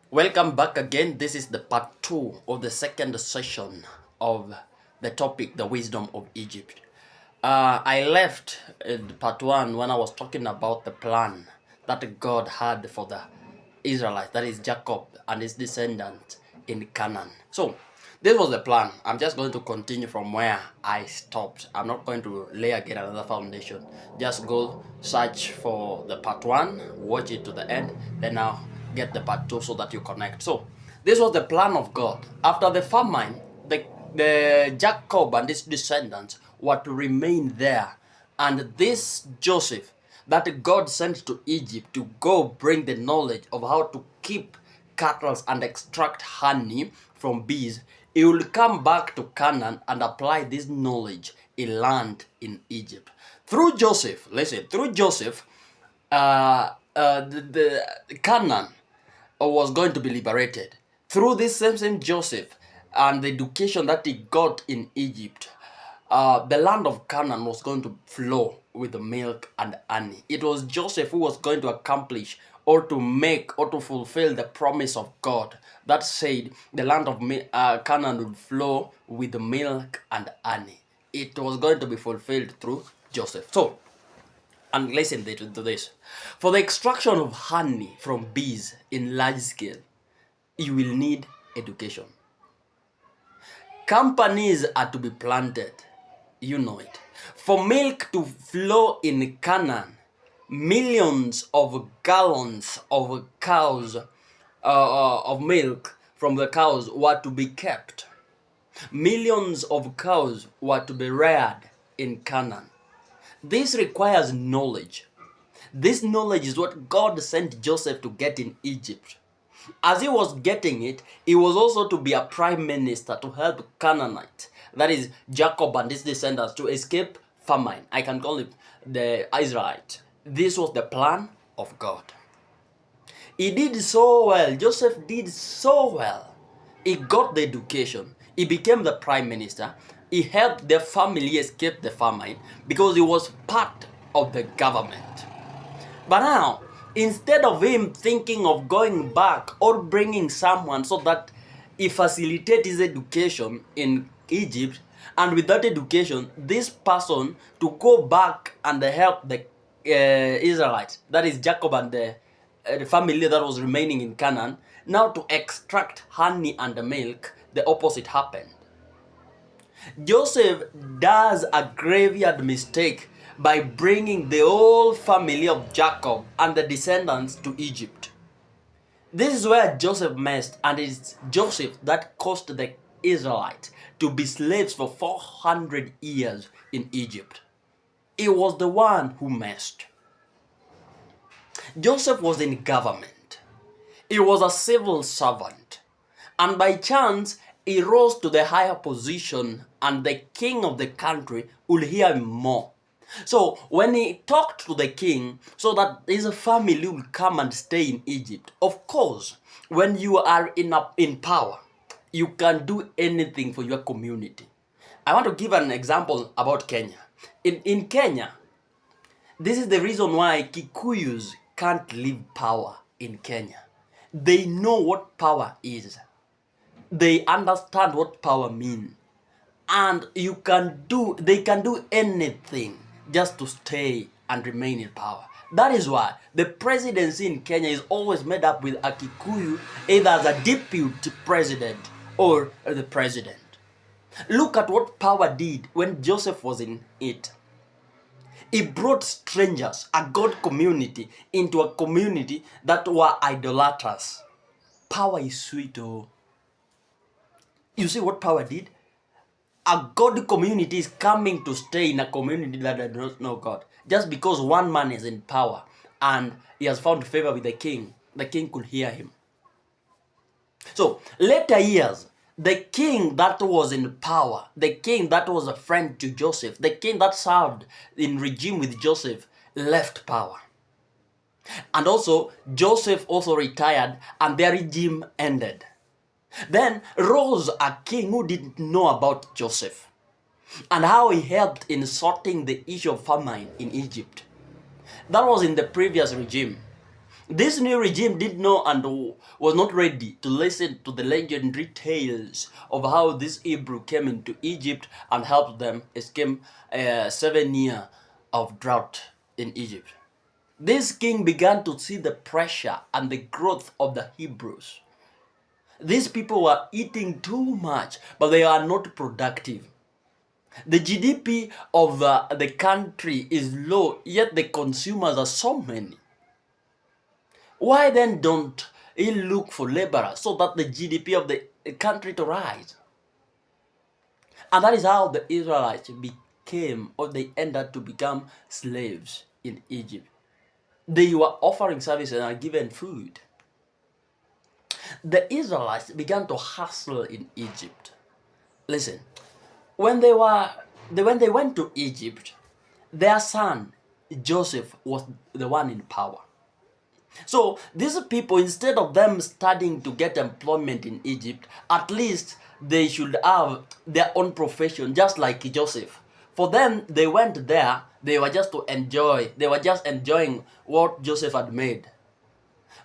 Welcome back again. This is the part 2 of the second session of the topic, the wisdom of Egypt. I left part 1 when I was talking about the plan that God had for the Israelites, that is Jacob and his descendants in Canaan. So, this was the plan. I'm just going to continue from where I stopped. I'm not going to lay again another foundation. Just go search for the part 1, watch it to the end, then now get the part 2 so that you connect. So, this was the plan of God. After the famine, the Jacob and his descendants were to remain there. And this Joseph that God sent to Egypt to go bring the knowledge of how to keep cattle and extract honey from bees, he will come back to Canaan and apply this knowledge he learned in Egypt. Through Joseph, listen, through Joseph, the Canaan was going to be liberated. Through this same Joseph and the education that he got in Egypt, the land of Canaan was going to flow with the milk and honey. It was Joseph who was going to accomplish or to make or to fulfill the promise of God that said the land of Canaan would flow with the milk and honey. It was going to be fulfilled through Joseph. So, and listen to this. For the extraction of honey from bees in large scale, you will need education. Companies are to be planted. You know it. For milk to flow in Canaan, millions of gallons of of milk from the cows were to be kept. Millions of cows were to be reared in Canaan. This requires knowledge. This knowledge is what God sent Joseph to get in Egypt. As he was getting it, he was also to be a prime minister to help Canaanite, that is Jacob and his descendants, to escape famine. I can call it the Israelite. This was the plan of God. He did so well. Joseph did so well. He got the education. He became the prime minister. He helped the family escape the famine because he was part of the government. But now, instead of him thinking of going back or bringing someone so that he facilitate his education in Egypt, and with that education, this person to go back and help the Israelites, that is Jacob and the family that was remaining in Canaan, now to extract honey and the milk, the opposite happened. Joseph does a graveyard mistake by bringing the whole family of Jacob and the descendants to Egypt. This is where Joseph messed, and it's Joseph that caused the Israelites to be slaves for 400 years in Egypt. He was the one who messed. Joseph was in government. He was a civil servant. And by chance, he rose to the higher position, and the king of the country would hear him more. So when he talked to the king so that his family would come and stay in Egypt, of course, when you are in power, you can do anything for your community. I want to give an example about Kenya. In Kenya, this is the reason why Kikuyus can't leave power in Kenya. They know what power is. They understand what power means. And they can do anything just to stay and remain in power. That is why the presidency in Kenya is always made up with a Kikuyu, either as a deputy president or the president. Look at what power did when Joseph was in it. He brought strangers, a God community, into a community that were idolaters. Power is sweet, oh. You see what power did? A God community is coming to stay in a community that does not know God. Just because one man is in power and he has found favor with the king could hear him. So, later years, the king that was in power, the king that was a friend to Joseph, the king that served in regime with Joseph, left power. And also, Joseph also retired and their regime ended. Then rose a king who didn't know about Joseph and how he helped in sorting the issue of famine in Egypt. That was in the previous regime. This new regime did know and was not ready to listen to the legendary tales of how this Hebrew came into Egypt and helped them escape a 7 year of drought in Egypt. This king began to see the pressure and the growth of the Hebrews. These people were eating too much, but they are not productive. The GDP of the country is low, yet the consumers are so many. Why then don't he look for laborers so that the GDP of the country to rise? And that is how the Israelites became, or they ended to become slaves in Egypt. They were offering services and given food. The Israelites began to hustle in Egypt. Listen, when they went to Egypt, their son Joseph was the one in power. So these people, instead of them studying to get employment in Egypt, at least they should have their own profession, just like Joseph. For them, they went there, they were just to enjoy, they were just enjoying what Joseph had made.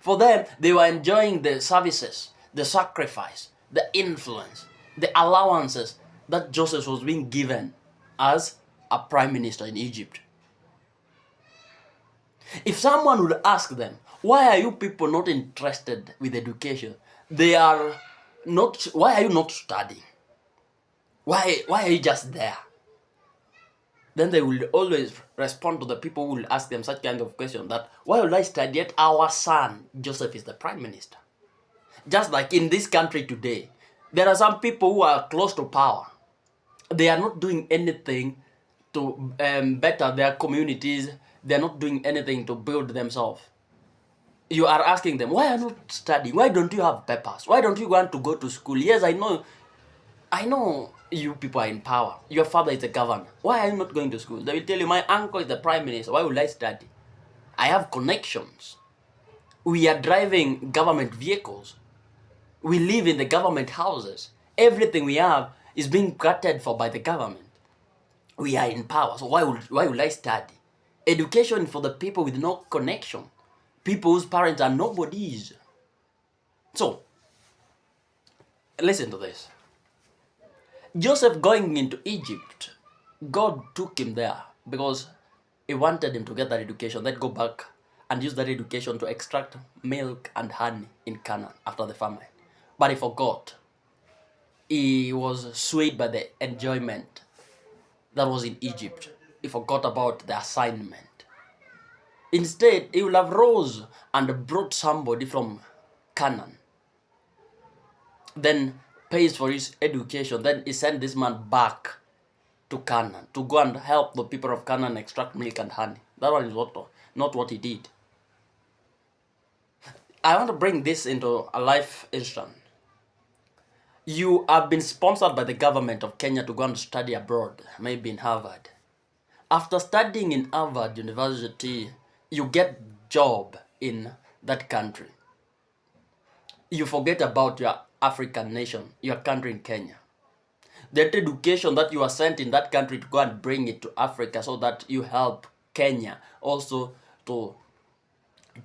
For them, they were enjoying the services, the sacrifice, the influence, the allowances that Joseph was being given as a prime minister in Egypt. If someone would ask them, why are you people not interested with education? They are not, why are you not studying? Why are you just there? Then they will always respond to the people who will ask them such kind of question that, why will I study yet our son Joseph is the prime minister? Just like in this country today, there are some people who are close to power. They are not doing anything to better their communities. They are not doing anything to build themselves. You are asking them, why are you not studying? Why don't you have papers? Why don't you want to go to school? Yes, I know you people are in power. Your father is a governor. Why are you not going to school? They will tell you, my uncle is the prime minister. Why would I study? I have connections. We are driving government vehicles. We live in the government houses. Everything we have is being catered for by the government. We are in power. So why would I study? Education for the people with no connection. People whose parents are nobodies. So, listen to this. Joseph going into Egypt, God took him there because he wanted him to get that education, then go back and use that education to extract milk and honey in Canaan after the famine. But he forgot. He was swayed by the enjoyment that was in Egypt. He forgot about the assignment. Instead, he will have rose and brought somebody from Canaan. Then pays for his education. Then he sent this man back to Canaan to go and help the people of Canaan extract milk and honey. That one is not what he did. I want to bring this into a life instant. You have been sponsored by the government of Kenya to go and study abroad, maybe in Harvard. After studying in Harvard University, you get job in that country. You forget about your African nation, your country in Kenya. That education that you are sent in that country to go and bring it to Africa so that you help Kenya also to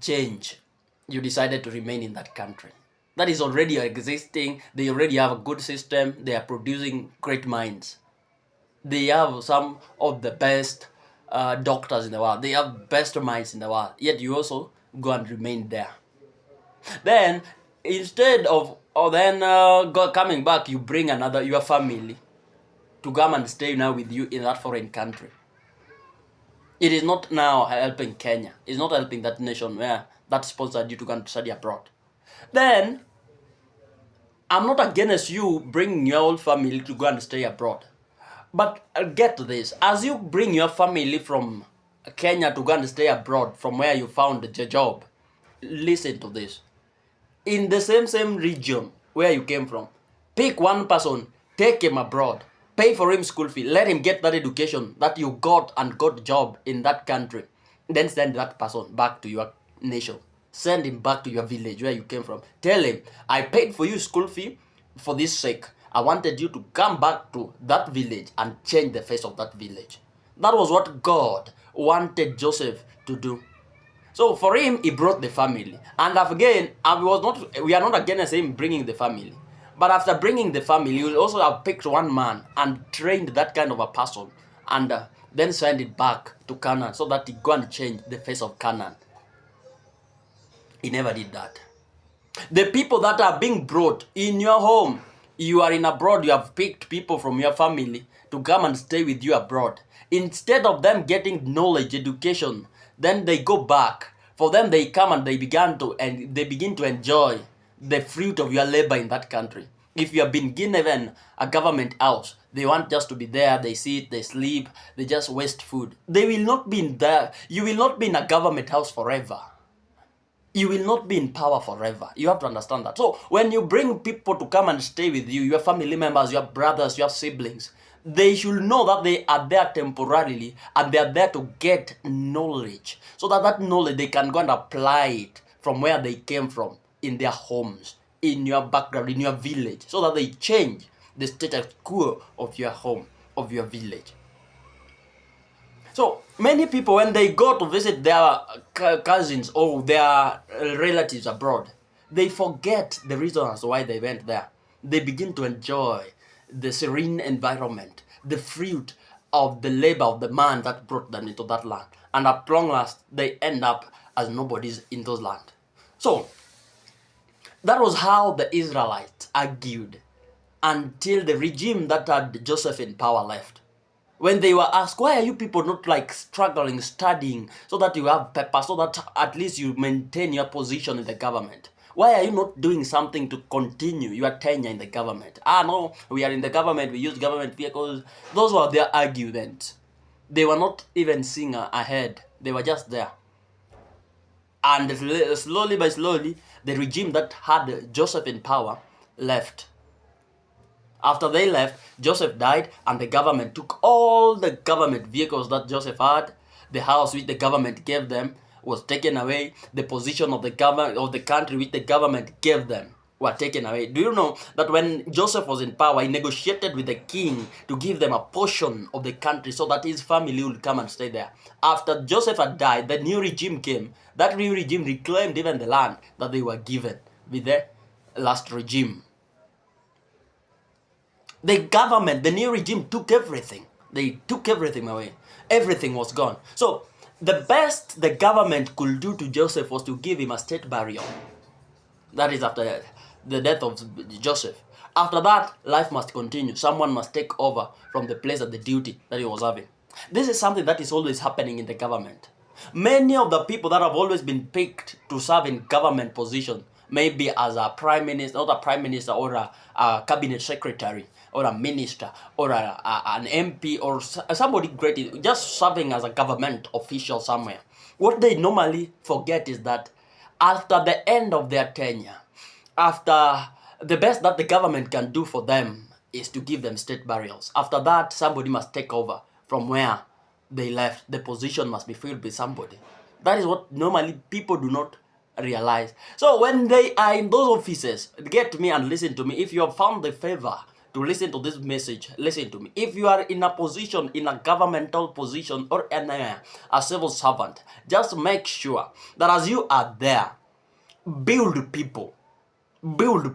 change. You decided to remain in that country. That is already existing. They already have a good system. They are producing great minds. They have some of the best doctors in the world. They have best minds in the world. Yet you also go and remain there. Then instead of coming back, you bring your family to come and stay now with you in that foreign country. It is not now helping Kenya. It's not helping that nation where that sponsored you to go and study abroad. Then I'm not against you bringing your whole family to go and stay abroad. But get this, as you bring your family from Kenya to go and stay abroad from where you found the job, listen to this. In the same region where you came from, pick one person, take him abroad, pay for him school fee, let him get that education that you got and got job in that country. Then send that person back to your nation. Send him back to your village where you came from. Tell him, I paid for you school fee for this sake. I wanted you to come back to that village and change the face of that village. That was what God wanted Joseph to do. So for him, he brought the family. And again, we are not against him bringing the family. But after bringing the family, you will also have picked one man and trained that kind of a person and then send it back to Canaan so that he go and change the face of Canaan. He never did that. The people that are being brought in your home, you are in abroad, you have picked people from your family to come and stay with you abroad. Instead of them getting knowledge, education, then they go back. For them, they come and they begin to enjoy the fruit of your labor in that country. If you have been given a government house, they want just to be there, they sit, they sleep, they just waste food. They will not be in there. You will not be in a government house forever. You will not be in power forever. You have to understand that. So when you bring people to come and stay with you, your family members, your brothers, your siblings, they should know that they are there temporarily and they are there to get knowledge. So that knowledge they can go and apply it from where they came from, in their homes, in your background, in your village, so that they change the status quo of your home, of your village. So many people, when they go to visit their cousins or their relatives abroad, they forget the reasons why they went there. They begin to enjoy the serene environment, the fruit of the labor of the man that brought them into that land. And at long last, they end up as nobodies in those land. So that was how the Israelites argued until the regime that had Joseph in power left. When they were asked, why are you people not like struggling, studying, so that you have paper, so that at least you maintain your position in the government? Why are you not doing something to continue your tenure in the government? No, we are in the government, we use government vehicles. Those were their arguments. They were not even seeing ahead. They were just there. And slowly by slowly, the regime that had Joseph in power left. After they left, Joseph died and the government took all the government vehicles that Joseph had. The house which the government gave them was taken away. The position of the government of the country which the government gave them were taken away. Do you know that when Joseph was in power, he negotiated with the king to give them a portion of the country so that his family would come and stay there? After Joseph had died, the new regime came. That new regime reclaimed even the land that they were given with the last regime. The government, the new regime took everything. They took everything away. Everything was gone. So the best the government could do to Joseph was to give him a state burial. That is after the death of Joseph. After that, life must continue. Someone must take over from the place of the duty that he was having. This is something that is always happening in the government. Many of the people that have always been picked to serve in government position, maybe as a prime minister, not a prime minister, or a cabinet secretary, or a minister, or an MP, or somebody great, just serving as a government official somewhere. What they normally forget is that after the end of their tenure, after the best that the government can do for them is to give them state burials. After that, somebody must take over from where they left. The position must be filled by somebody. That is what normally people do not realize. So when they are in those offices, get me and listen to me. If you have found the favor to listen to this message, listen to me. If you are in a position, in a governmental position, or a civil servant, just make sure that as you are there, build people, bring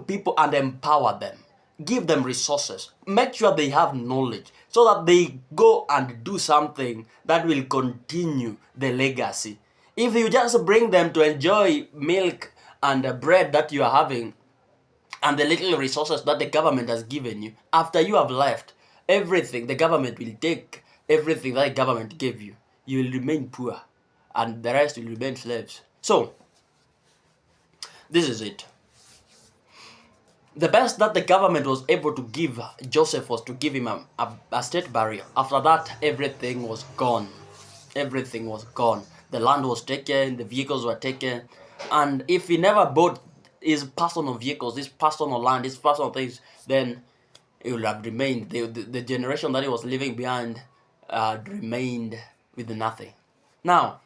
people and empower them. Give them resources. Make sure they have knowledge so that they go and do something that will continue the legacy. If you just bring them to enjoy milk and bread that you are having and the little resources that the government has given you, after you have left, everything the government will take, everything that the government gave you, you will remain poor and the rest will remain slaves. So, this is it. The best that the government was able to give Joseph was to give him a state burial. After that, everything was gone. Everything was gone. The land was taken, the vehicles were taken, and if he never bought his personal vehicles, his personal land, his personal things, then it would have remained. The generation that he was leaving behind remained with nothing. Now,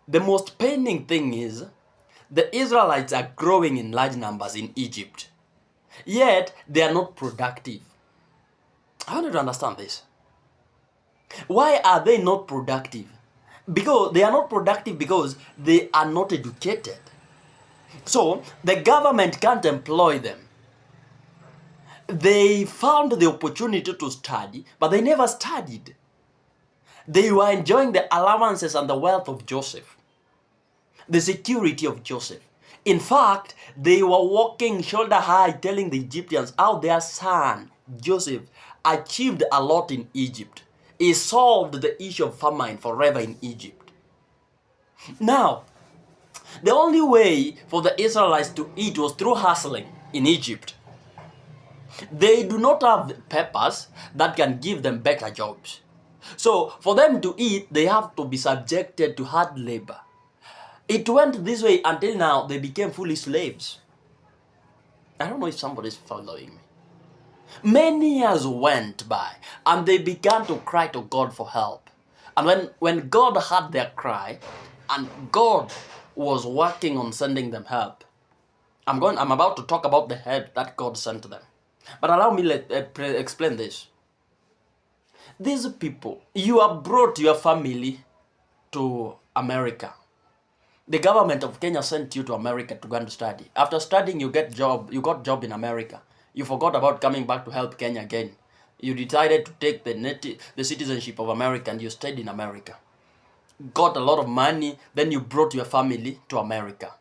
the most paining thing is, the Israelites are growing in large numbers in Egypt, yet they are not productive. I want you to understand this. Why are they not productive? Because they are not productive because they are not educated. So the government can't employ them. They found the opportunity to study, but they never studied. They were enjoying the allowances and the wealth of Joseph, the security of Joseph. In fact, they were walking shoulder high telling the Egyptians how their son, Joseph, achieved a lot in Egypt. He solved the issue of famine forever in Egypt. Now, the only way for the Israelites to eat was through hustling in Egypt. They do not have papers that can give them better jobs. So for them to eat, they have to be subjected to hard labor. It went this way until now they became fully slaves. I don't know if somebody's following me. Many years went by and they began to cry to God for help. And when God heard their cry and God was working on sending them help, I'm about to talk about the help that God sent to them. But allow me to explain this. These people, you have brought your family to America. The government of Kenya sent you to America to go and study. After studying, you got job in America. You forgot about coming back to help Kenya again. You decided to take the citizenship of America and you stayed in America. Got a lot of money, then you brought your family to America.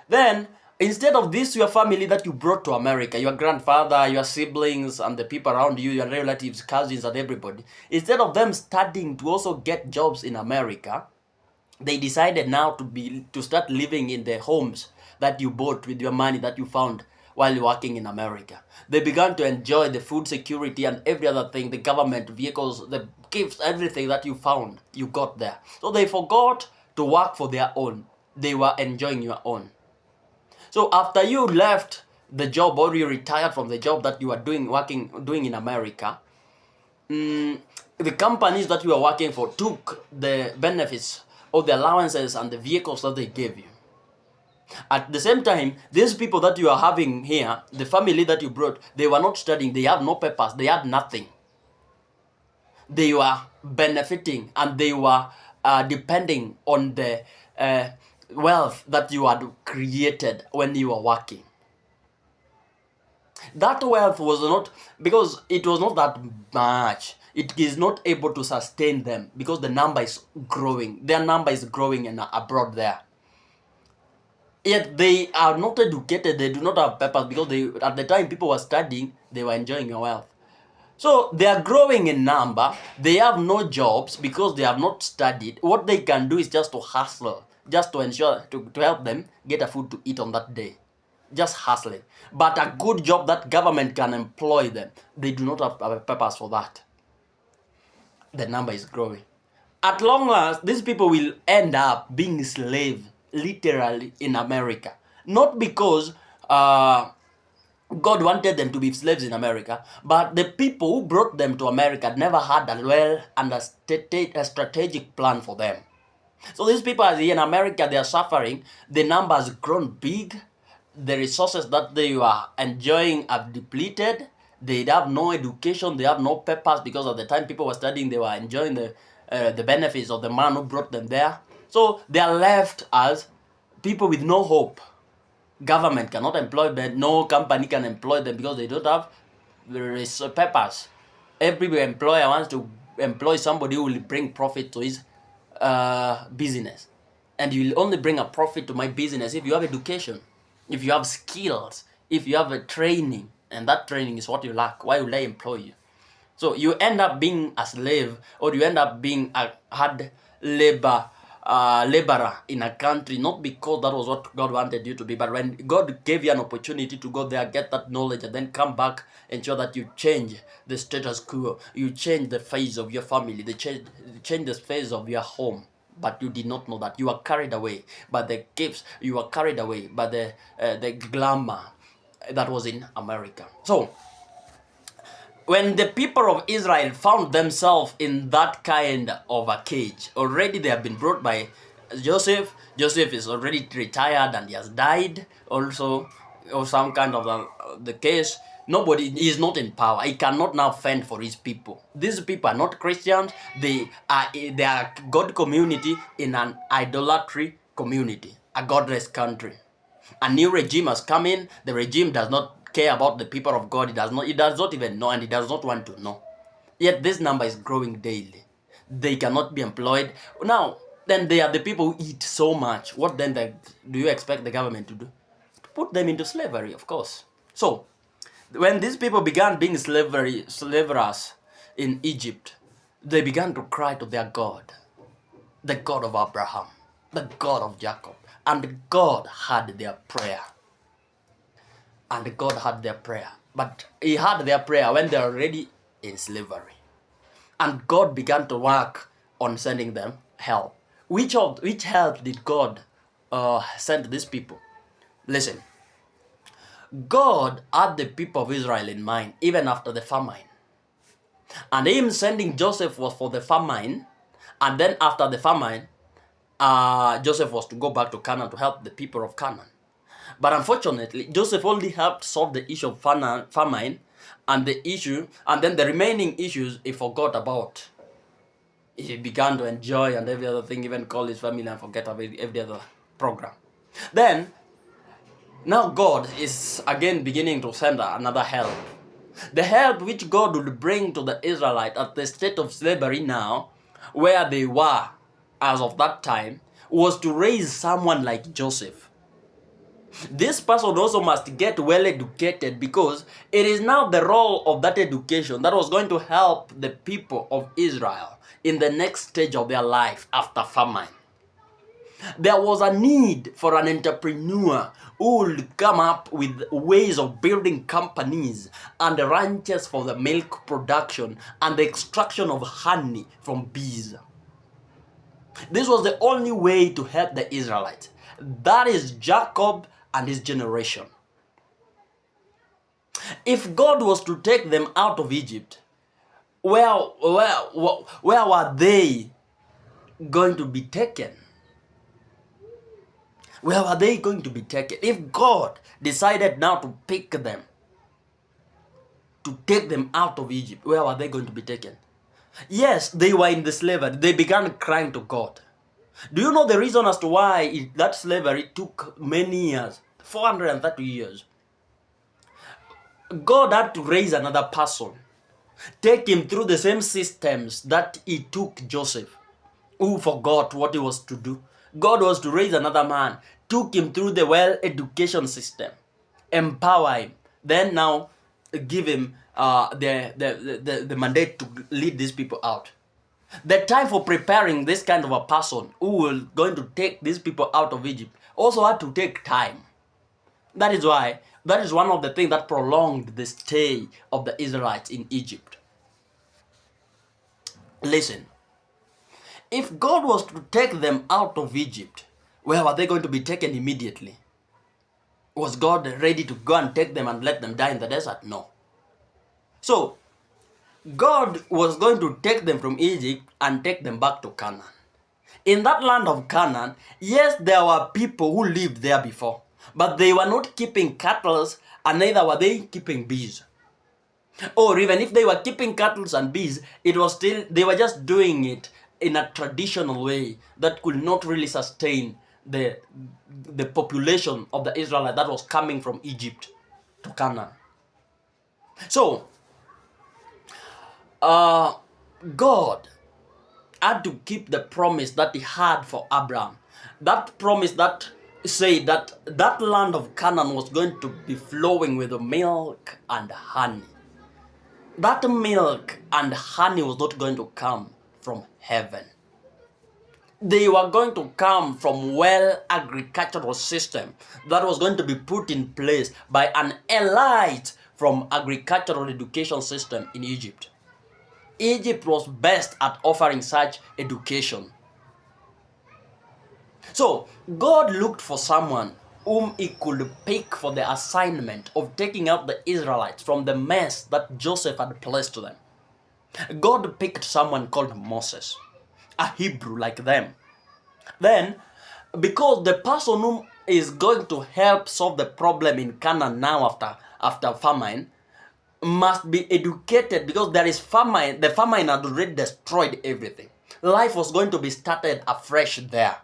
Then, instead of this, your family that you brought to America, your grandfather, your siblings, and the people around you, your relatives, cousins, and everybody, instead of them studying to also get jobs in America, they decided now to start living in the homes that you bought with your money that you found while working in America. They began to enjoy the food security and every other thing, the government, vehicles, the gifts, everything that you found, you got there. So they forgot to work for their own. They were enjoying your own. So after you left the job or you retired from the job that you were doing in America, the companies that you were working for took the benefits or the allowances and the vehicles that they gave you. At the same time, these people that you are having here, the family that you brought, they were not studying, they have no papers, they had nothing. They were benefiting and they were depending on the wealth that you had created when you were working. That wealth was not, because it was not that much, it is not able to sustain them because the number is growing. Their number is growing and abroad there. Yet they are not educated, they do not have papers because at the time people were studying, they were enjoying your wealth. So they are growing in number, they have no jobs because they have not studied. What they can do is just to hustle, just to ensure, to help them get a food to eat on that day. Just hustling. But a good job that government can employ them, they do not have papers for that. The number is growing. At long last, these people will end up being slaves, literally, in America. Not because God wanted them to be slaves in America, but the people who brought them to America never had a strategic plan for them. So these people are here in America, they are suffering. The number has grown big. The resources that they are enjoying are depleted. They have no education, they have no papers because at the time people were studying, they were enjoying the benefits of the man who brought them there. So they are left as people with no hope. Government cannot employ them, no company can employ them because they don't have papers. Every employer wants to employ somebody who will bring profit to his business. And you will only bring a profit to my business if you have education, if you have skills, if you have a training, and that training is what you lack. Why will I employ you? So you end up being a slave, or you end up being a hard laborer in a country, not because that was what God wanted you to be, but when God gave you an opportunity to go there, get that knowledge, and then come back, ensure that you change the status quo, you change the face of your family, change the face of your home. But you did not know that. You are carried away by the gifts, you are carried away by the glamour that was in America. So when the people of Israel found themselves in that kind of a cage, already they have been brought by Joseph. Joseph is already retired and he has died also, or some kind of the case. Nobody is not in power. He cannot now fend for his people. These people are not Christians. They are God community in an idolatry community, a godless country. A new regime has come in. The regime does not care about the people of God. It does not even know, and it does not want to know. Yet this number is growing daily. They cannot be employed. Now, then they are the people who eat so much. What then do you expect the government to do? To put them into slavery, of course. So, when these people began being slavers in Egypt, they began to cry to their God, the God of Abraham, the God of Jacob, and God heard their prayer. And God heard their prayer. But he heard their prayer when they were already in slavery. And God began to work on sending them help. Which help did God send these people? Listen, God had the people of Israel in mind even after the famine. And him sending Joseph was for the famine. And then after the famine, Joseph was to go back to Canaan to help the people of Canaan. But unfortunately, Joseph only helped solve the issue of famine and then the remaining issues he forgot about. He began to enjoy and every other thing, even call his family and forget about every other program. Then, now God is again beginning to send another help. The help which God would bring to the Israelites at the state of slavery now, where they were as of that time, was to raise someone like Joseph. This person also must get well educated, because it is now the role of that education that was going to help the people of Israel in the next stage of their life after famine. There was a need for an entrepreneur who would come up with ways of building companies and ranches for the milk production and the extraction of honey from bees. This was the only way to help the Israelites. That is Jacob and his generation. If God was to take them out of Egypt, where were they going to be taken? Where were they going to be taken? If God decided now to pick them, to take them out of Egypt, where were they going to be taken? Yes, they were in the slavery. They began crying to God. Do you know the reason as to why that slavery took many years? 430 years. God had to raise another person, take him through the same systems that he took Joseph, who forgot what he was to do. God was to raise another man, took him through the education system, empower him, then now give him the mandate to lead these people out. The time for preparing this kind of a person who was going to take these people out of Egypt also had to take time. That is one of the things that prolonged the stay of the Israelites in Egypt. Listen, if God was to take them out of Egypt, where were they going to be taken immediately? Was God ready to go and take them and let them die in the desert? No. So, God was going to take them from Egypt and take them back to Canaan. In that land of Canaan, yes, there were people who lived there before, but they were not keeping cattle, and neither were they keeping bees. Or even if they were keeping cattle and bees, it was still, they were just doing it in a traditional way that could not really sustain the population of the Israelite that was coming from Egypt to Canaan. So, God had to keep the promise that he had for Abraham. That promise that said that that land of Canaan was going to be flowing with milk and honey. That milk and honey was not going to come from heaven. They were going to come from agricultural system that was going to be put in place by an elite from agricultural education system in Egypt. Egypt was best at offering such education. So God looked for someone whom he could pick for the assignment of taking out the Israelites from the mess that Joseph had placed them. God picked someone called Moses, a Hebrew like them. Then, because the person who is going to help solve the problem in Canaan now after famine, must be educated because there is famine. The famine had already destroyed everything. Life was going to be started afresh there.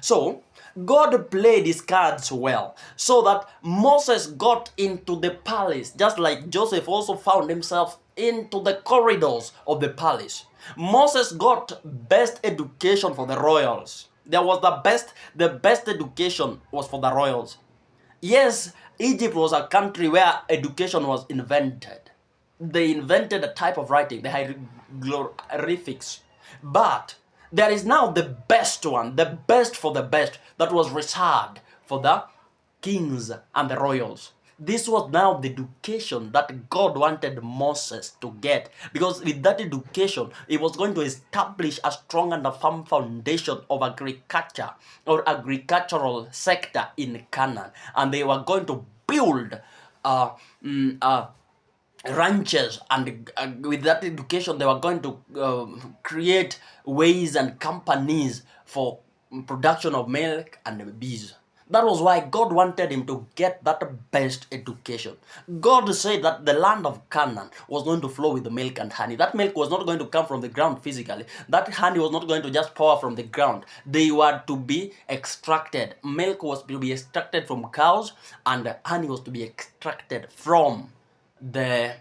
So God played his cards well so that Moses got into the palace, just like Joseph also found himself into the corridors of the palace. Moses got best education for the royals. There was the best education was for the royals. Yes, Egypt was a country where education was invented. They invented a type of writing, the hieroglyphics. But there is now the best one, the best for the best, that was reserved for the kings and the royals. This was now the education that God wanted Moses to get, because with that education, he was going to establish a strong and a firm foundation of agriculture or agricultural sector in Canaan, and they were going to build ranches, and with that education they were going to create ways and companies for production of milk and bees. That was why God wanted him to get that best education. God said that the land of Canaan was going to flow with the milk and honey. That milk was not going to come from the ground physically. That honey was not going to just pour from the ground. They were to be extracted. Milk was to be extracted from cows, and honey was to be extracted from the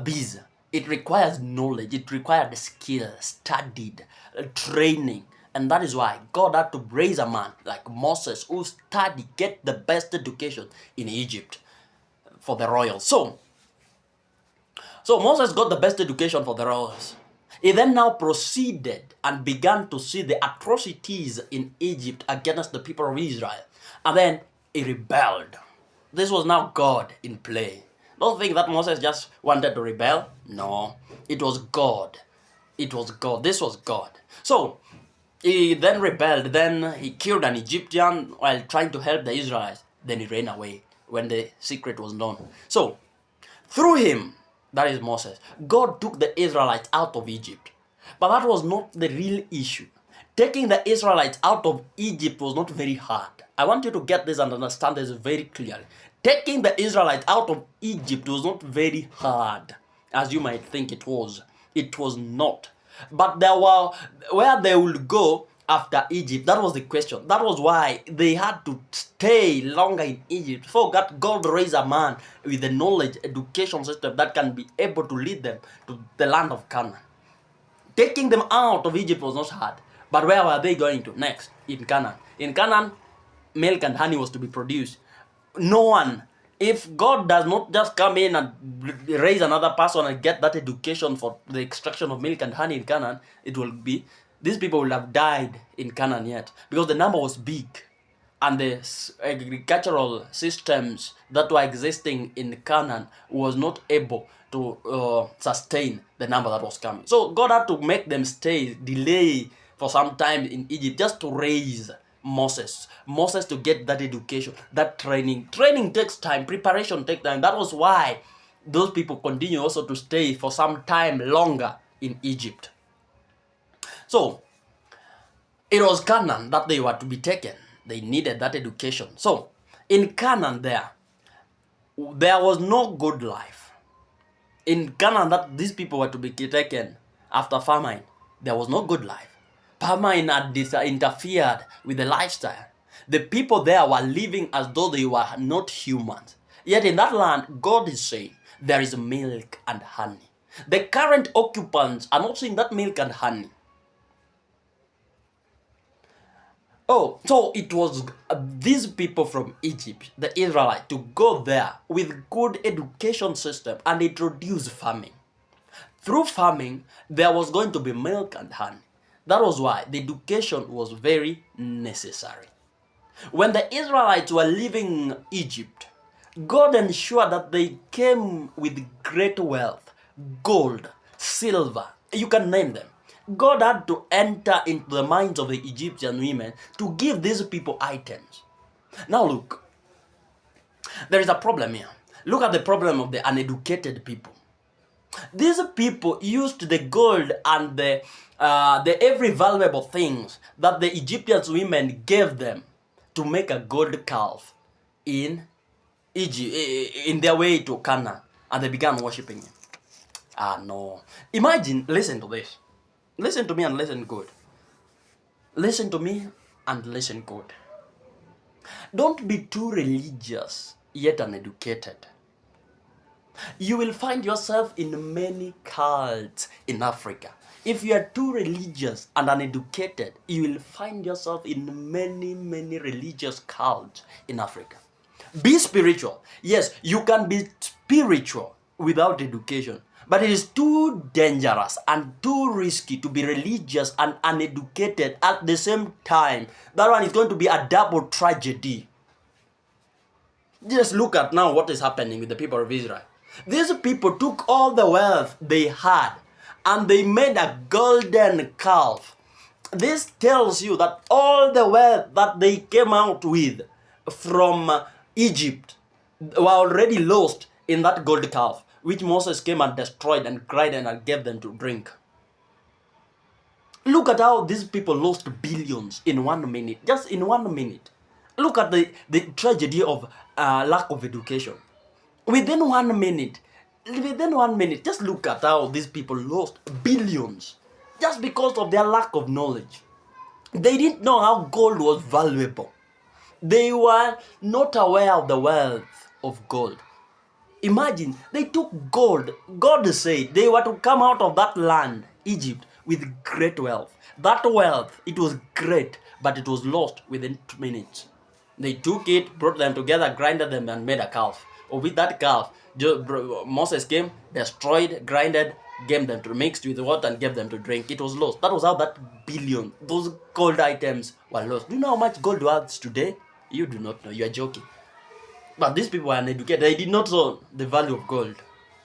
bees. It requires knowledge, it required skill, studied, training. And that is why God had to raise a man like Moses who studied, get the best education in Egypt for the royals. So Moses got the best education for the royals. He then now proceeded and began to see the atrocities in Egypt against the people of Israel. And then he rebelled. This was now God in play. Don't think that Moses just wanted to rebel. No, it was God. It was God. This was God. So he then rebelled. Then he killed an Egyptian while trying to help the Israelites. Then he ran away when the secret was known. So through him, that is Moses, God took the Israelites out of Egypt. But that was not the real issue. Taking the Israelites out of Egypt was not very hard. I want you to get this and understand this very clearly. Taking the Israelites out of Egypt was not very hard, as you might think it was. It was not. But there were, where they would go after Egypt, that was the question. That was why they had to stay longer in Egypt. For God raised a man with the knowledge, education system that can be able to lead them to the land of Canaan. Taking them out of Egypt was not hard. But where were they going to next? In Canaan. In Canaan, milk and honey was to be produced. No one, if God does not just come in and raise another person and get that education for the extraction of milk and honey in Canaan, it will be, these people will have died in Canaan yet, because the number was big and the agricultural systems that were existing in Canaan was not able to sustain the number that was coming. So God had to make them delay for some time in Egypt just to raise Moses to get that education, that training. Training takes time, preparation takes time. That was why those people continue also to stay for some time longer in Egypt. So it was Canaan that they were to be taken. They needed that education. So in Canaan there was no good life. In Canaan that these people were to be taken after famine, there was no good life. Famine had interfered with the lifestyle. The people there were living as though they were not humans. Yet in that land, God is saying there is milk and honey. The current occupants are not seeing that milk and honey. Oh, so it was these people from Egypt, the Israelites, to go there with good education system and introduce farming. Through farming, there was going to be milk and honey. That was why the education was very necessary. When the Israelites were leaving Egypt, God ensured that they came with great wealth, gold, silver, you can name them. God had to enter into the minds of the Egyptian women to give these people items. Now look, there is a problem here. Look at the problem of the uneducated people. These people used the gold and the every valuable things that the Egyptian women gave them to make a gold calf in Egypt, in their way to Canaan, and they began worshiping him. No. Imagine, listen to this. Listen to me and listen good. Listen to me and listen good. Don't be too religious yet uneducated. You will find yourself in many cults in Africa. If you are too religious and uneducated, you will find yourself in many religious cults in Africa. Be spiritual. Yes, you can be spiritual without education, but it is too dangerous and too risky to be religious and uneducated at the same time. That one is going to be a double tragedy. Just look at now what is happening with the people of Israel. These people took all the wealth they had and they made a golden calf. This tells you that all the wealth that they came out with from Egypt were already lost in that gold calf, which Moses came and destroyed and grinded and gave them to drink. Look at how these people lost billions in 1 minute, just in 1 minute. Look at the tragedy of lack of education. Within 1 minute, just look at how these people lost billions just because of their lack of knowledge. They didn't know how gold was valuable. They were not aware of the wealth of gold. Imagine, they took gold. God said they were to come out of that land, Egypt, with great wealth. That wealth, it was great, but it was lost within 2 minutes. They took it, brought them together, grinded them, and made a calf. With that calf, Moses came, destroyed, grinded, gave them to mix with water and gave them to drink. It was lost. That was how that billion, those gold items were lost. Do you know how much gold worth today? You do not know. You are joking. But these people were uneducated. They did not know the value of gold.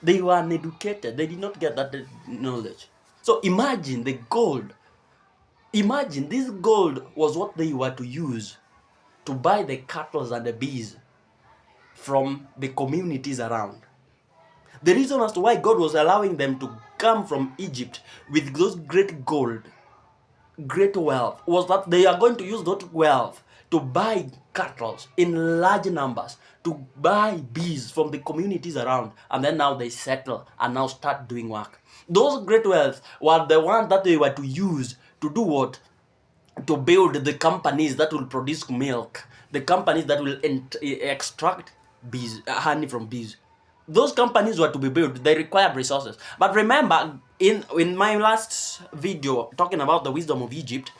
They were uneducated. They did not get that knowledge. So imagine the gold. Imagine this gold was what they were to use to buy the cattle and the bees from the communities around. The reason as to why God was allowing them to come from Egypt with those great gold, great wealth, was that they are going to use that wealth to buy cattle in large numbers, to buy bees from the communities around, and then now they settle and now start doing work. Those great wealth were the ones that they were to use to do what? To build the companies that will produce milk, the companies that will extract bees, honey from bees. Those companies were to be built. They required resources. But remember, in my last video talking about the wisdom of Egypt,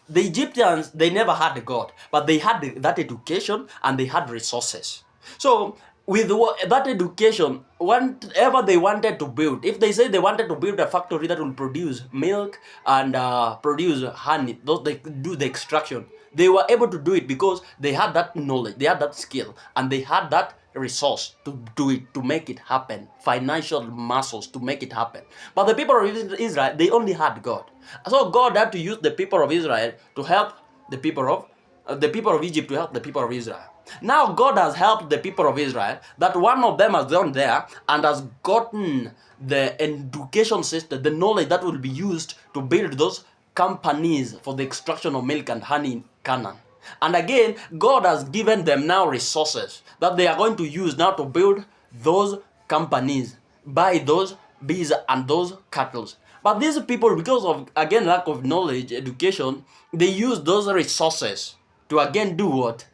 the Egyptians, they never had a God, but they had that education and they had resources. So with that education, whatever they wanted to build, if they say they wanted to build a factory that will produce milk and produce honey, those they do the extraction, they were able to do it because they had that knowledge, they had that skill, and they had that resource to do it, to make it happen, financial muscles to make it happen. But the people of Israel, they only had God. So God had to use the people of Israel to help the people of Egypt to help the people of Israel. Now God has helped the people of Israel, that one of them has gone there and has gotten the education system, the knowledge that will be used to build those companies for the extraction of milk and honey in Canaan. And again, God has given them now resources that they are going to use now to build those companies, buy those bees and those cattle. But these people, because of, again, lack of knowledge, education, they use those resources to again do what?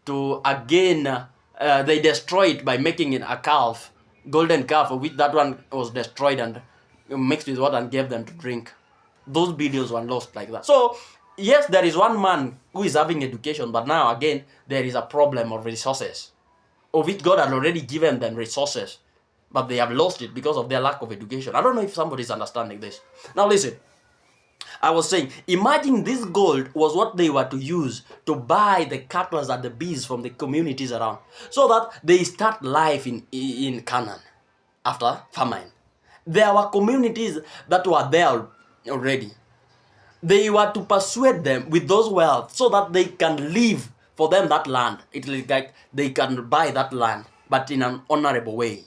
To again, they destroy it by making it a calf, golden calf, of which that one was destroyed and mixed with water and gave them to drink. Those billions were lost like that. So, yes, there is one man who is having education, but now again, there is a problem of resources, of which God had already given them resources, but they have lost it because of their lack of education. I don't know if somebody is understanding this. Now listen, I was saying, imagine this gold was what they were to use to buy the cattle and the bees from the communities around, so that they start life in Canaan after famine. There were communities that were there already. They were to persuade them with those wealth so that they can live for them that land. It is like they can buy that land, but in an honorable way.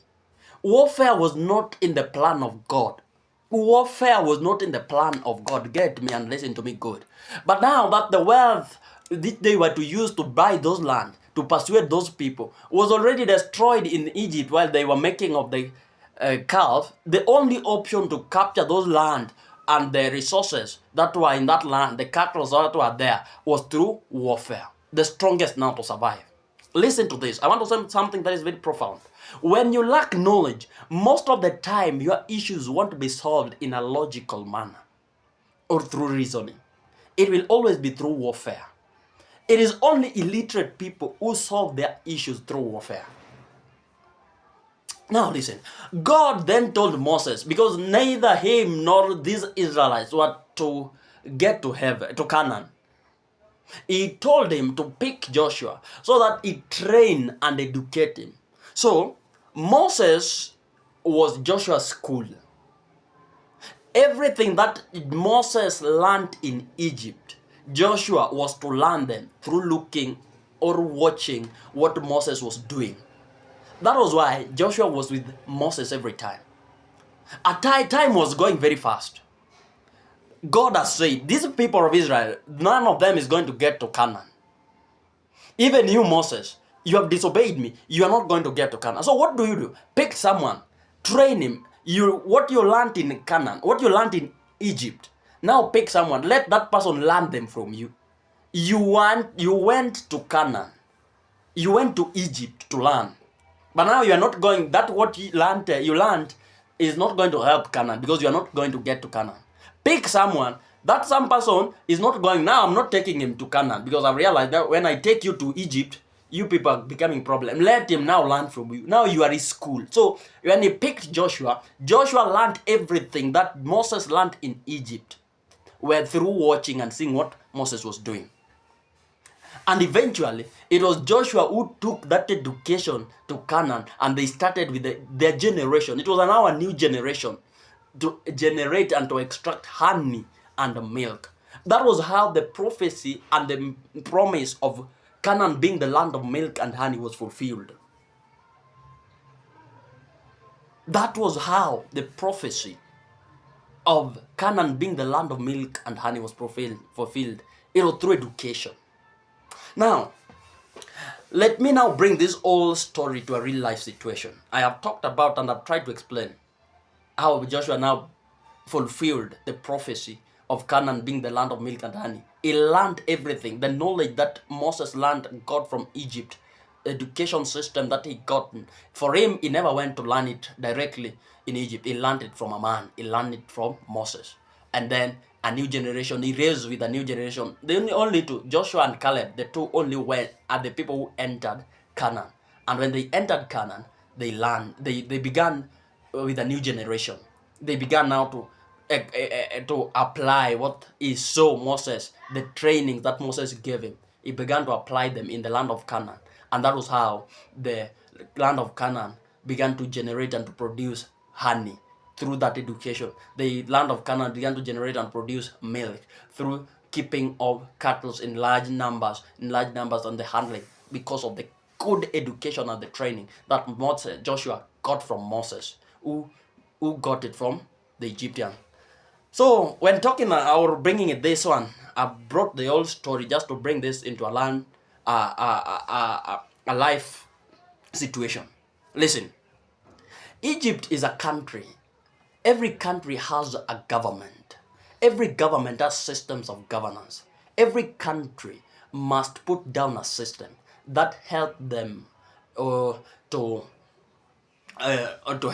Warfare was not in the plan of God. Warfare was not in the plan of God. Get me and listen to me good. But now that the wealth they were to use to buy those land, to persuade those people was already destroyed in Egypt while they were making of the calf. The only option to capture those land and the resources that were in that land, the cattle that were there, was through warfare. The strongest now to survive. Listen to this. I want to say something that is very profound. When you lack knowledge, most of the time your issues won't be solved in a logical manner or through reasoning. It will always be through warfare. It is only illiterate people who solve their issues through warfare. Now listen, God then told Moses, because neither him nor these Israelites were to get to heaven, to Canaan, he told him to pick Joshua so that he train and educate him. So Moses was Joshua's school. Everything that Moses learned in Egypt, Joshua was to learn them through looking or watching what Moses was doing. That was why Joshua was with Moses every time. Time was going very fast. God has said, these people of Israel, none of them is going to get to Canaan. Even you, Moses, you have disobeyed me. You are not going to get to Canaan. So what do? Pick someone, train him. What you learned in Canaan, what you learned in Egypt, now pick someone. Let that person learn them from you. You went to Canaan. You went to Egypt to learn. But now you are not going, that what you learned is not going to help Canaan because you are not going to get to Canaan. Pick someone, that some person is not going, now I'm not taking him to Canaan because I realized that when I take you to Egypt, you people are becoming problem. Let him now learn from you. Now you are in school. So when he picked Joshua, Joshua learned everything that Moses learned in Egypt were through watching and seeing what Moses was doing. And eventually, it was Joshua who took that education to Canaan and they started with their generation. It was now a new generation to generate and to extract honey and milk. That was how the prophecy and the promise of Canaan being the land of milk and honey was fulfilled. That was how the prophecy of Canaan being the land of milk and honey was fulfilled. It was through education. Now, let me now bring this whole story to a real life situation. I have talked about and I've tried to explain how Joshua now fulfilled the prophecy of Canaan being the land of milk and honey. He learned everything, the knowledge that Moses learned and got from Egypt, education system that he got. For him, he never went to learn it directly in Egypt. He learned it from a man. He learned it from Moses. And then a new generation, he raised with a new generation. The only two, Joshua and Caleb, the two only are the people who entered Canaan. And when they entered Canaan, they began with a new generation. They began now to apply what he saw Moses, the training that Moses gave him. He began to apply them in the land of Canaan. And that was how the land of Canaan began to generate and to produce honey. Through that education, the land of Canaan began to generate and produce milk through keeping of cattle in large numbers and the handling, because of the good education and the training that Joshua got from Moses, who got it from the Egyptian. So when talking or bringing it this one, I brought the whole story just to bring this into a life situation. Listen, Egypt is a country. Every country has a government. Every government has systems of governance. Every country must put down a system that help them to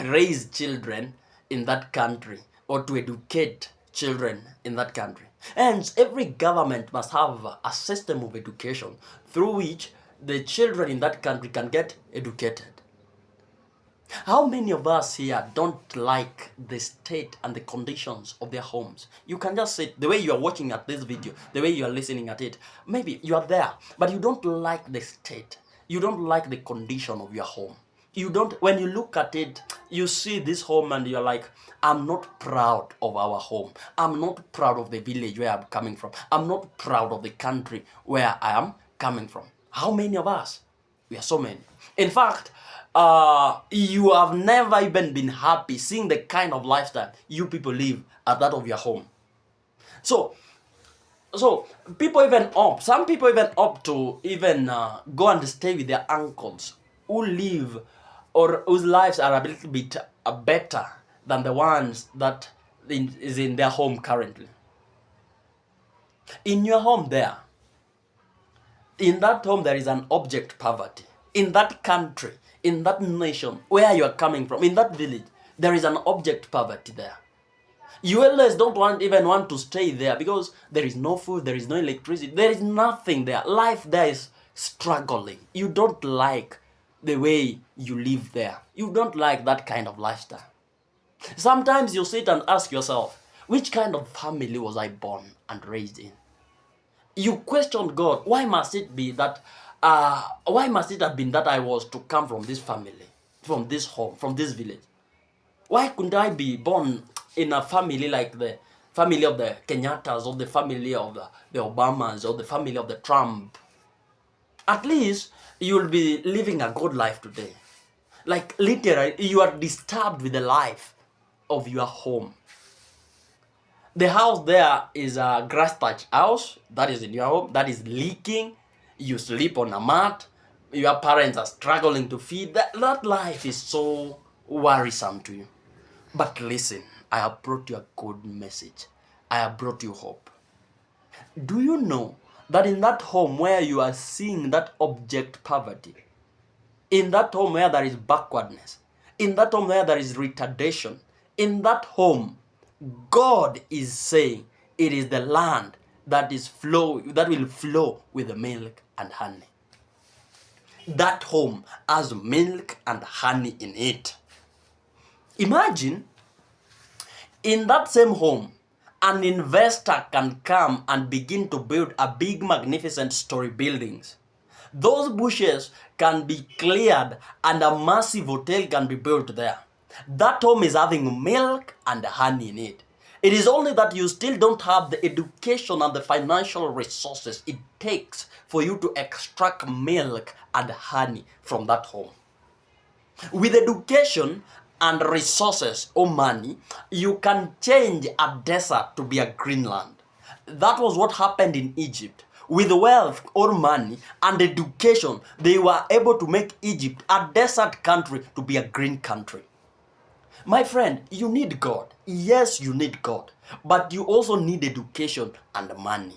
raise children in that country or to educate children in that country. And every government must have a system of education through which the children in that country can get educated. How many of us here don't like the state and the conditions of their homes? You can just say, the way you are watching at this video, the way you are listening at it, maybe you are there, but you don't like the state. You don't like the condition of your home. When you look at it, you see this home and you're like, I'm not proud of our home. I'm not proud of the village where I'm coming from. I'm not proud of the country where I am coming from. How many of us? We are so many. In fact, you have never even been happy seeing the kind of lifestyle you people live at that of your home. So, So some people even opt to even go and stay with their uncles who live or whose lives are a little bit better than the ones that is in their home currently. In your home in that home there is an object poverty. In that country, in that nation where you are coming from, in that village, there is an object poverty there. You always don't even want to stay there because there is no food, there is no electricity, there is nothing there. Life there is struggling. You don't like the way you live there. You don't like that kind of lifestyle. Sometimes you sit and ask yourself, which kind of family was I born and raised in? You question God, why must it have been that I was to come from this family, from this home, from this village? Why couldn't I be born in a family like the family of the Kenyattas or the family of the Obamas or the family of the Trump? At least you'll be living a good life today. Like literally, you are disturbed with the life of your home. The house there is a grass thatched house that is in your home, that is leaking. You sleep on a mat. Your parents are struggling to feed. That life is so worrisome to you. But listen, I have brought you a good message. I have brought you hope. Do you know that in that home where you are seeing that object poverty, in that home where there is backwardness, in that home where there is retardation, in that home, God is saying it is the land that will flow with the milk and honey. That home has milk and honey in it. Imagine in that same home, an investor can come and begin to build a big, magnificent story buildings. Those bushes can be cleared and a massive hotel can be built there. That home is having milk and honey in it. It is only that you still don't have the education and the financial resources it takes for you to extract milk and honey from that home. With education and resources or money, you can change a desert to be a green land. That was what happened in Egypt. With wealth or money and education, they were able to make Egypt a desert country to be a green country. My friend, you need God. Yes, you need God. But you also need education and money.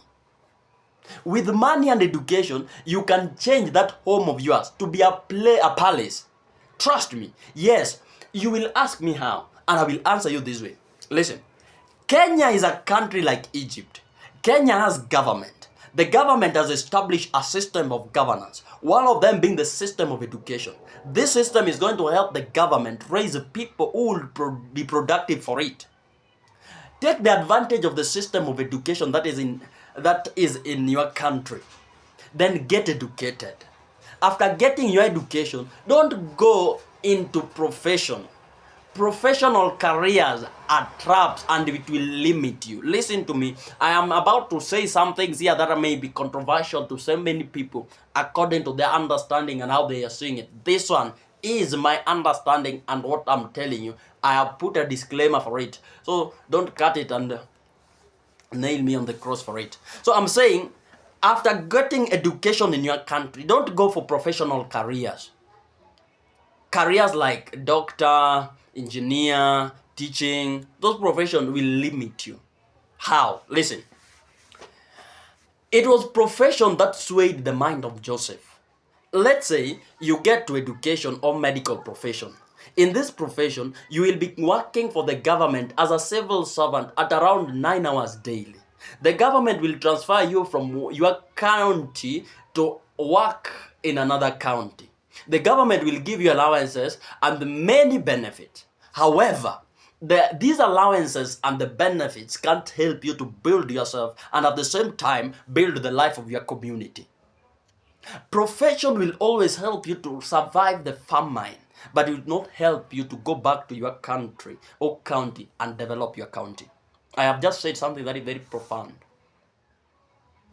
With money and education, you can change that home of yours to be a palace. Trust me. Yes, you will ask me how, and I will answer you this way. Listen, Kenya is a country like Egypt. Kenya has government. The government has established a system of governance, one of them being the system of education. This system is going to help the government raise people who will be productive for it. Take the advantage of the system of education that is in your country. Then get educated. After getting your education, don't go into profession. Professional careers are traps and it will limit you. Listen to me. I am about to say some things here that may be controversial to so many people according to their understanding and how they are seeing it. This one is my understanding and what I'm telling you. I have put a disclaimer for it. So don't cut it and nail me on the cross for it. So I'm saying, after getting education in your country, don't go for professional careers. Careers like doctor, engineer, teaching, those professions will limit you. How? Listen. It was profession that swayed the mind of Joseph. Let's say you get to education or medical profession. In this profession, you will be working for the government as a civil servant at around 9 hours daily. The government will transfer you from your county to work in another county. The government will give you allowances and many benefits. However, these allowances and the benefits can't help you to build yourself and at the same time build the life of your community. Profession will always help you to survive the famine, but it will not help you to go back to your country or county and develop your county. I have just said something that is very profound.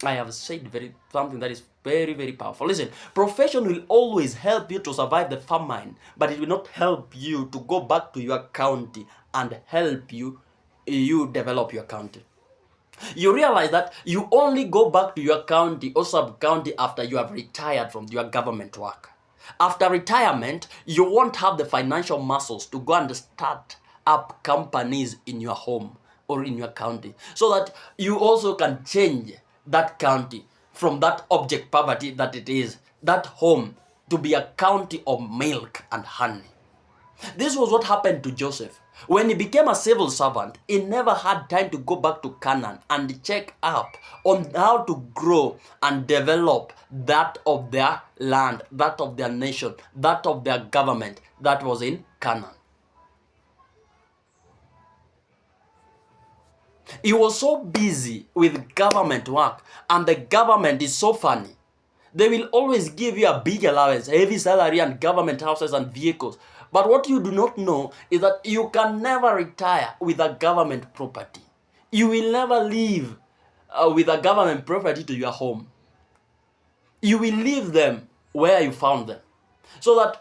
I have said something that is very, very powerful. Listen, profession will always help you to survive the famine, but it will not help you to go back to your county and help you develop your county. You realize that you only go back to your county or sub-county after you have retired from your government work. After retirement, you won't have the financial muscles to go and start up companies in your home or in your county, so that you also can change that county from that object poverty that it is, that home, to be a county of milk and honey. This was what happened to Joseph. When he became a civil servant, he never had time to go back to Canaan and check up on how to grow and develop that of their land, that of their nation, that of their government that was in Canaan. He was so busy with government work, and the government is so funny. They will always give you a big allowance, heavy salary, and government houses and vehicles. But what you do not know is that you can never retire with a government property. You will never leave with a government property to your home. You will leave them where you found them. So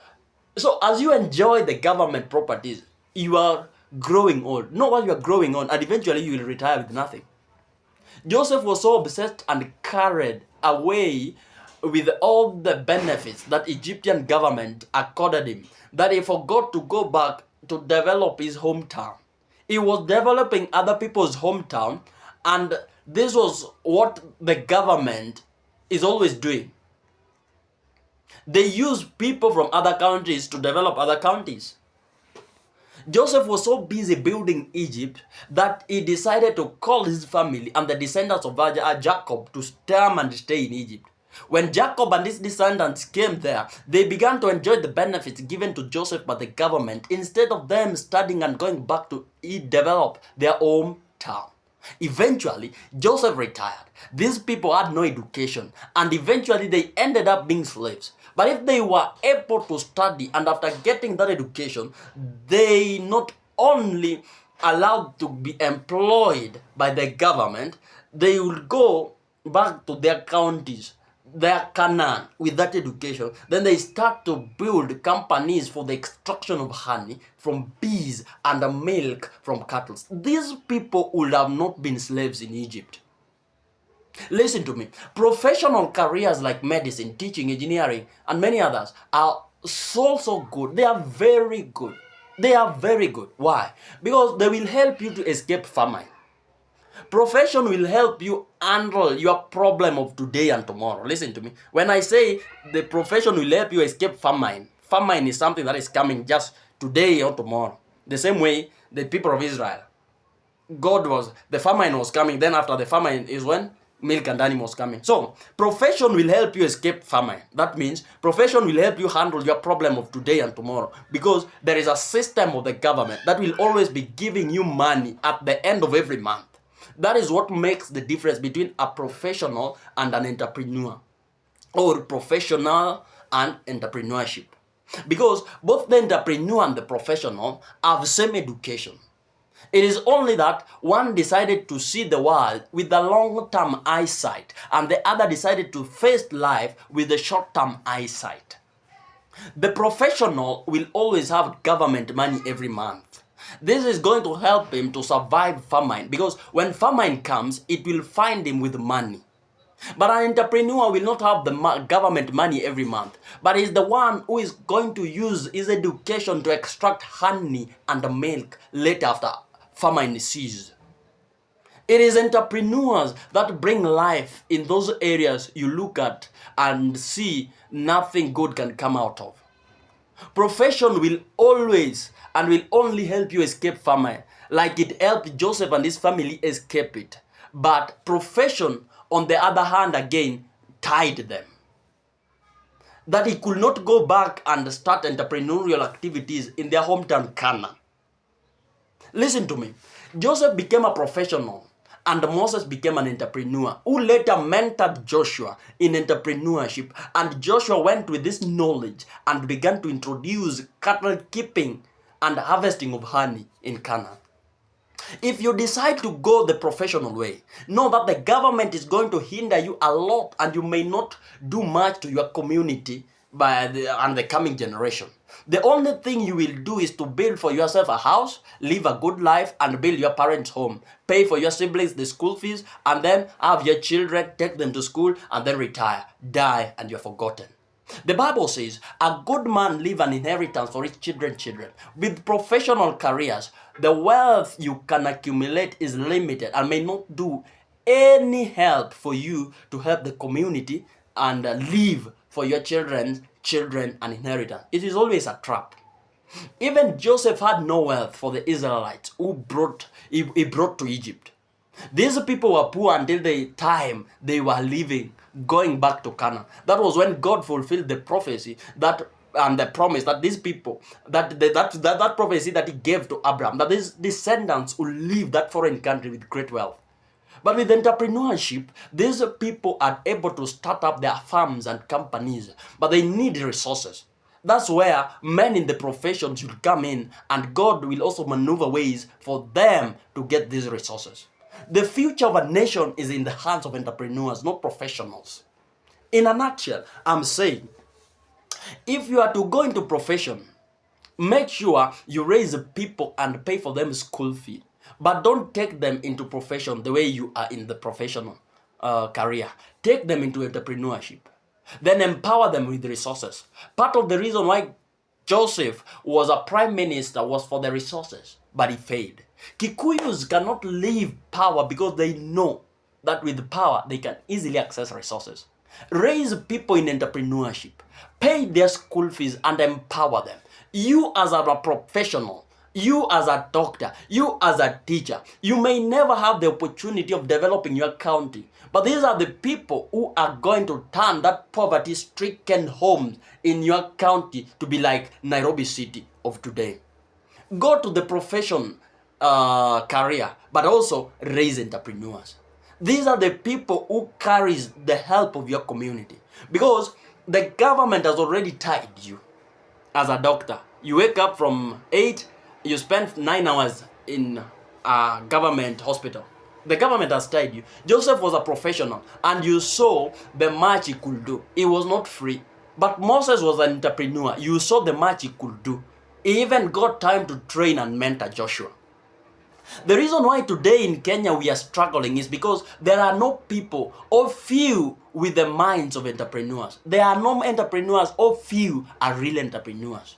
as you enjoy the government properties, you are growing old. Not while you are growing old, and eventually you will retire with nothing. Joseph was so obsessed and carried away with all the benefits that Egyptian government accorded him that he forgot to go back to develop his hometown. He was developing other people's hometown, and this was what the government is always doing. They use people from other countries to develop other counties. Joseph was so busy building Egypt that he decided to call his family and the descendants of Jacob to come and stay in Egypt. When Jacob and his descendants came there, they began to enjoy the benefits given to Joseph by the government instead of them studying and going back to develop their own town. Eventually, Joseph retired. These people had no education, and eventually they ended up being slaves. But if they were able to study, and after getting that education, they not only allowed to be employed by the government, they would go back to their counties, their Canaan, with that education. Then they start to build companies for the extraction of honey from bees and the milk from cattle. These people would have not been slaves in Egypt. Listen to me. Professional careers like medicine, teaching, engineering, and many others are so good. They are very good. They are very good. Why? Because they will help you to escape famine. Profession will help you handle your problem of today and tomorrow. Listen to me. When I say the profession will help you escape famine, famine is something that is coming just today or tomorrow. The same way the people of Israel, the famine was coming. Then after the famine is when milk and honey was coming. So profession will help you escape famine. That means profession will help you handle your problem of today and tomorrow, because there is a system of the government that will always be giving you money at the end of every month. That is what makes the difference between a professional and an entrepreneur, or professional and entrepreneurship. Because both the entrepreneur and the professional have the same education. It is only that one decided to see the world with a long-term eyesight, and the other decided to face life with a short-term eyesight. The professional will always have government money every month. This is going to help him to survive famine, because when famine comes, it will find him with money. But an entrepreneur will not have the government money every month, but is the one who is going to use his education to extract honey and milk later after famine ceases. It is entrepreneurs that bring life in those areas you look at and see nothing good can come out of. Profession will always and will only help you escape famine, like it helped Joseph and his family escape it. But profession, on the other hand, again, tied them. That he could not go back and start entrepreneurial activities in their hometown Canaan. Listen to me. Joseph became a professional, and Moses became an entrepreneur who later mentored Joshua in entrepreneurship. And Joshua went with this knowledge and began to introduce cattle keeping and harvesting of honey in Canaan. If you decide to go the professional way, know that the government is going to hinder you a lot, and you may not do much to your community and the coming generation. The only thing you will do is to build for yourself a house, live a good life, and build your parents' home. Pay for your siblings the school fees, and then have your children, take them to school, and then retire. Die, and you're forgotten. The Bible says, a good man leave an inheritance for his children. With professional careers, the wealth you can accumulate is limited and may not do any help for you to help the community and leave for your children an inheritance. It is always a trap. Even Joseph had no wealth for the Israelites he brought to Egypt. These people were poor until the time they were leaving, going back to Canaan. That was when God fulfilled the prophecy and the promise that these people, that prophecy that he gave to Abraham, that his descendants will leave that foreign country with great wealth. But with entrepreneurship, these people are able to start up their farms and companies, but they need resources. That's where men in the profession should come in, and God will also maneuver ways for them to get these resources. The future of a nation is in the hands of entrepreneurs, not professionals. In a nutshell, I'm saying, if you are to go into profession, make sure you raise people and pay for them school fee. But don't take them into profession the way you are in the professional career. Take them into entrepreneurship. Then empower them with resources. Part of the reason why Joseph was a prime minister was for the resources, but he failed. Kikuyus cannot leave power because they know that with power they can easily access resources. Raise people in entrepreneurship, pay their school fees, and empower them. You as a professional, you as a doctor, you as a teacher, you may never have the opportunity of developing your county, but these are the people who are going to turn that poverty-stricken homes in your county to be like Nairobi City of today. Go to the profession career, but also raise entrepreneurs. These are the people who carries the help of your community, because the government has already tied you. As a doctor, you wake up from 8, you spend 9 hours in a government hospital. The government has tied you. Joseph was a professional, and you saw the much he could do. It was not free. But Moses was an entrepreneur. You saw the much he could do. He even got time to train and mentor Joshua. The reason why today in Kenya we are struggling is because there are no people or few with the minds of entrepreneurs. There are no entrepreneurs or few are real entrepreneurs.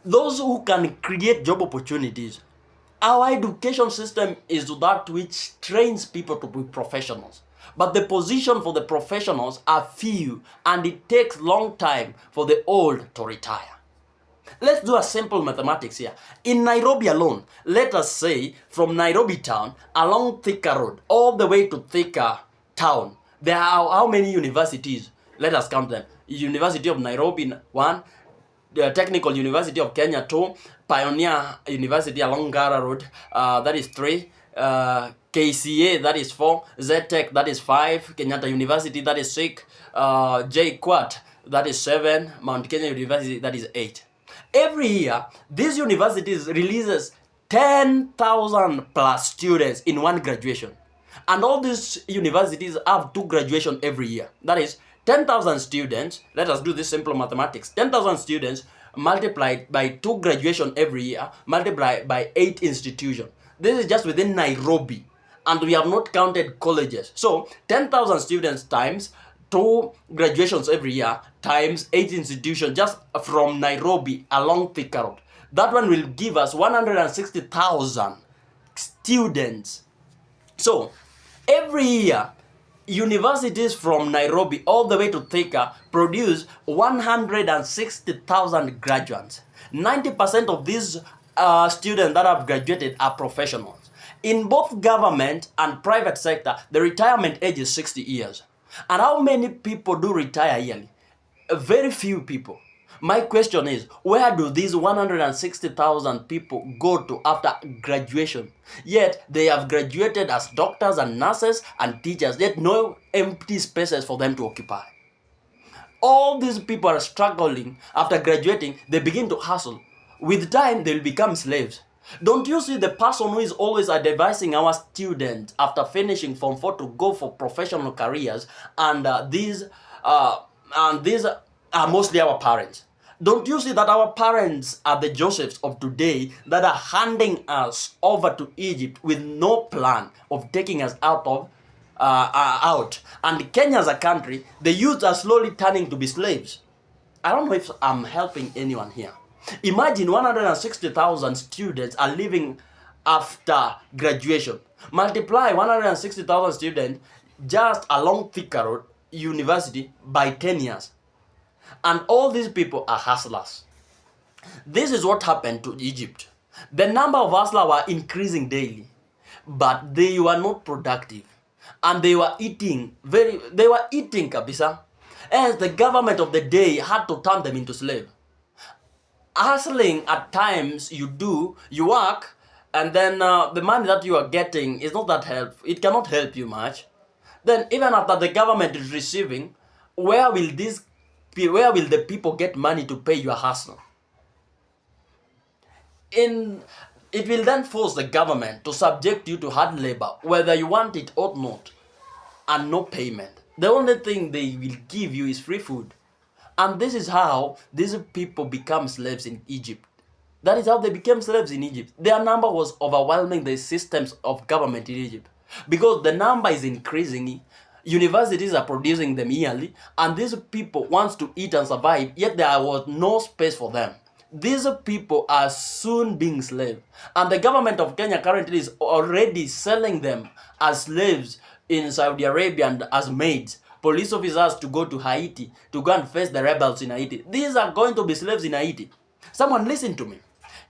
Those who can create job opportunities. Our education system is that which trains people to be professionals. But the position for the professionals are few, and it takes long time for the old to retire. Let's do a simple mathematics here. In Nairobi alone, let us say from Nairobi town along Thika Road all the way to Thika town, there are how many universities? Let us count them. University of Nairobi 1, the Technical University of Kenya 2, Pioneer University along Ngara Road, that is 3, KCA, that is 4, ZTech, that is 5, Kenyatta University, that is 6, JKUAT, that is 7, Mount Kenya University, that is 8. Every year, these universities releases 10,000 plus students in one graduation. And all these universities have 2 graduations every year. That is 10,000 students. Let us do this simple mathematics. 10,000 students multiplied by 2 graduation every year, multiplied by 8 institutions. This is just within Nairobi. And we have not counted colleges. So 10,000 students times 2 graduations every year times 8 institutions just from Nairobi along Thika Road. That one will give us 160,000 students. So every year, universities from Nairobi all the way to Thika produce 160,000 graduates. 90% of these students that have graduated are professionals. In both government and private sector, the retirement age is 60 years. And how many people do retire yearly? Very few people. My question is, where do these 160,000 people go to after graduation? Yet they have graduated as doctors and nurses and teachers, yet no empty spaces for them to occupy. All these people are struggling. After graduating, they begin to hustle. With time, they will become slaves. Don't you see the person who is always advising our students after finishing Form 4 to go for professional careers, and these and these are mostly our parents. Don't you see that our parents are the Josephs of today that are handing us over to Egypt with no plan of taking us out? And Kenya as a country, the youth are slowly turning to be slaves. I don't know if I'm helping anyone here. Imagine 160,000 students are leaving after graduation. Multiply 160,000 students just along Thika Road University by 10 years. And all these people are hustlers. This is what happened to Egypt. The number of hustlers were increasing daily, but they were not productive. And they were eating kabisa. As the government of the day had to turn them into slaves. Hustling at times you work, and then the money that you are getting is not that helpful. It cannot help you much. Then even after the government is receiving, where will the people get money to pay your hustle? It will then force the government to subject you to hard labor, whether you want it or not, and no payment. The only thing they will give you is free food. And this is how these people become slaves in Egypt. That is how they became slaves in Egypt. Their number was overwhelming the systems of government in Egypt. Because the number is increasing, universities are producing them yearly, and these people want to eat and survive, yet there was no space for them. These people are soon being slaves. And the government of Kenya currently is already selling them as slaves in Saudi Arabia and as maids. Police officers to go to Haiti to go and face the rebels in Haiti. These are going to be slaves in Haiti. Someone listen to me.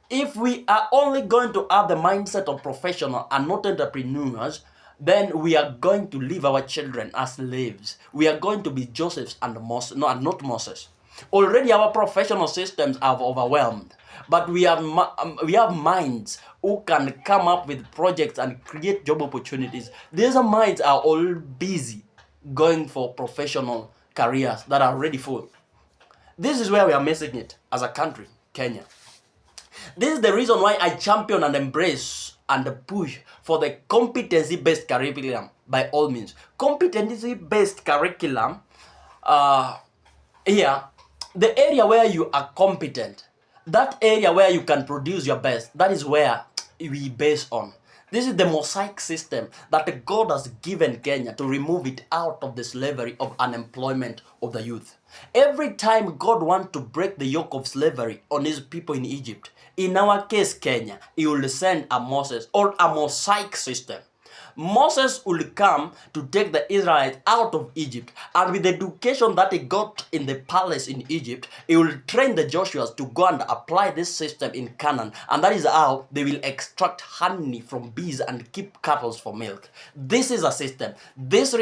If we are only going to have the mindset of professional and not entrepreneurs, then we are going to leave our children as slaves. We are going to be Josephs and Moses, no, and not Moses. Already our professional systems are overwhelmed, but we have minds who can come up with projects and create job opportunities. These minds are all busy going for professional careers that are already full. This is where we are missing it as a country, Kenya. This is the reason why I champion and embrace and push for the competency-based curriculum by all means. Competency-based curriculum, here, the area where you are competent, that area where you can produce your best, that is where we base on. This is the mosaic system that God has given Kenya to remove it out of the slavery of unemployment of the youth. Every time God wants to break the yoke of slavery on his people in Egypt, in our case Kenya, he will send a Moses or a mosaic system. Moses will come to take the Israelites out of Egypt, and with the education that he got in the palace in Egypt, he will train the Joshuas to go and apply this system in Canaan, and that is how they will extract honey from bees and keep cattle for milk. This is a system. This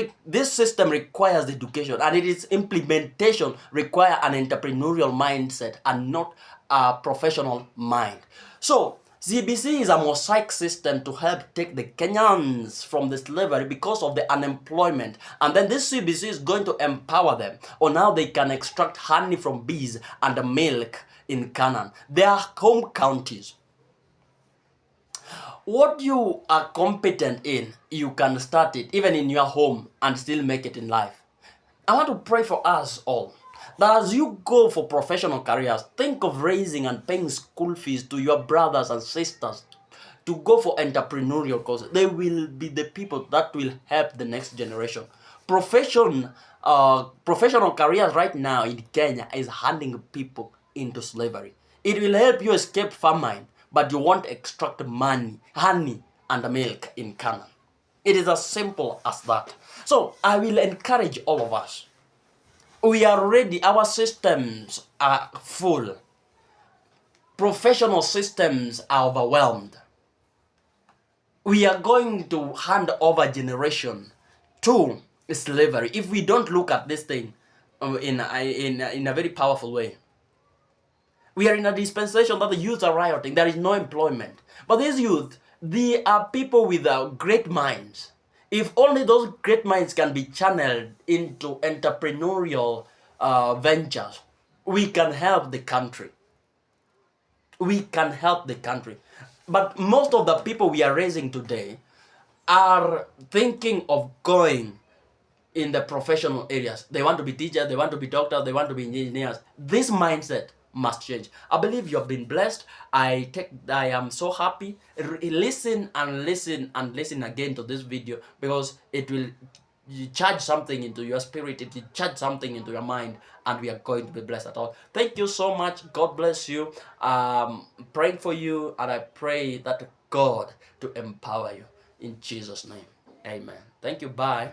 system requires education, and its implementation requires an entrepreneurial mindset and not a professional mind. So CBC is a mosaic system to help take the Kenyans from the slavery because of the unemployment. And then this CBC is going to empower them on how they can extract honey from bees and milk in Canaan. Their home counties. What you are competent in, you can start it even in your home and still make it in life. I want to pray for us all, that as you go for professional careers, think of raising and paying school fees to your brothers and sisters to go for entrepreneurial courses. They will be the people that will help the next generation. Professional careers right now in Kenya is handing people into slavery. It will help you escape famine, but you won't extract money, honey, and milk in Canaan. It is as simple as that. So I will encourage all of us. We are ready. Our systems are full. Professional systems are overwhelmed. We are going to hand over generation to slavery if we don't look at this thing in a very powerful way. We are in a dispensation that the youth are rioting. There is no employment. But these youth, they are people with great minds. If only those great minds can be channeled into entrepreneurial ventures, we can help the country. We can help the country. But most of the people we are raising today are thinking of going in the professional areas. They want to be teachers, they want to be doctors, they want to be engineers. This mindset must change. I believe you have been blessed. I am so happy. Listen and listen and listen again to this video, because it will charge something into your spirit, it will charge something into your mind, and we are going to be blessed at all. Thank you so much. God bless you. Praying for you, and I pray that God to empower you in Jesus' name. Amen. Thank you. Bye.